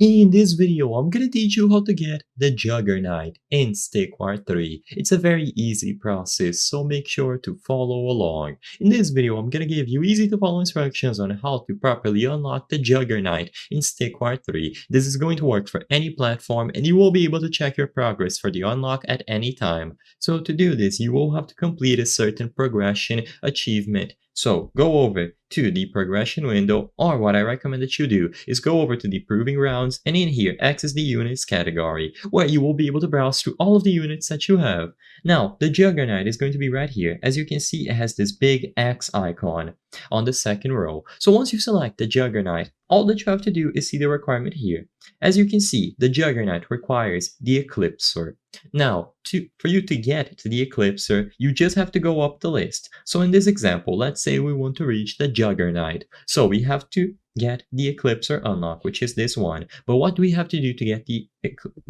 In this video, I'm gonna teach you how to get the Juggerknight in Stickwire 3. It's a very easy process, so make sure to follow along. In this video, I'm gonna give you easy to follow instructions on how to properly unlock the Juggerknight in Stickwire 3. This is going to work for any platform, and you will be able to check your progress for the unlock at any time. So to do this, you will have to complete a certain progression achievement. So go over to the progression window, or what I recommend that you do is go over to the proving rounds, and in here access the units category, where you will be able to browse through all of the units that you have. Now the Juggerknight is going to be right here. As you can see, it has this big X icon on the second row. So once you select the Juggerknight, all that you have to do is see the requirement here. As you can see, the Juggerknight requires the Eclipser. Now, for you to get to the Eclipser, you just have to go up the list. So in this example, let's say we want to reach the Juggerknight. So we have to get the Eclipser unlock, which is this one. But what do we have to do to get the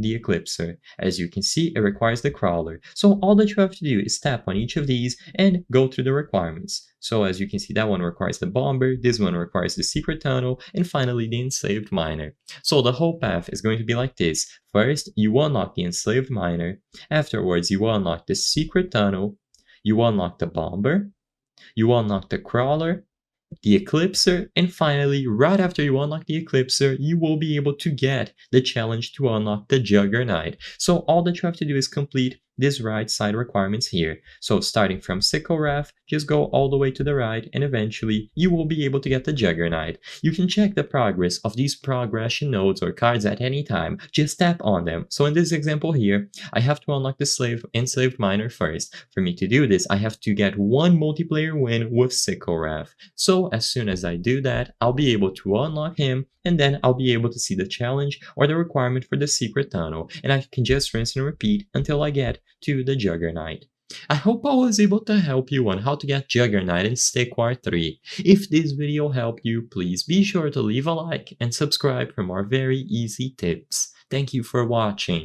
Eclipser? As you can see, it requires the crawler. So all that you have to do is tap on each of these and go through the requirements. So as you can see, that one requires the bomber, this one requires the secret tunnel, and finally the enslaved miner. So the whole path is going to be like this. First, you unlock the enslaved miner. Afterwards, you unlock the secret tunnel. You unlock the bomber. You unlock the crawler, the Eclipser, and finally, right after you unlock the Eclipser, you will be able to get the challenge to unlock the Juggerknight. So all that you have to do is complete this right side requirements here. So starting from Sickle Wrath, just go all the way to the right, and eventually you will be able to get the Juggerknight. You can check the progress of these progression nodes or cards at any time. Just tap on them. So in this example here, I have to unlock the enslaved miner first. For me to do this, I have to get one multiplayer win with Sickle Wrath. So as soon as I do that, I'll be able to unlock him, and then I'll be able to see the challenge or the requirement for the secret tunnel, and I can just rinse and repeat until I get to the Juggerknight. I hope I was able to help you on how to get Juggerknight in Stickwire 3. If this video helped you, please be sure to leave a like and subscribe for more very easy tips. Thank you for watching.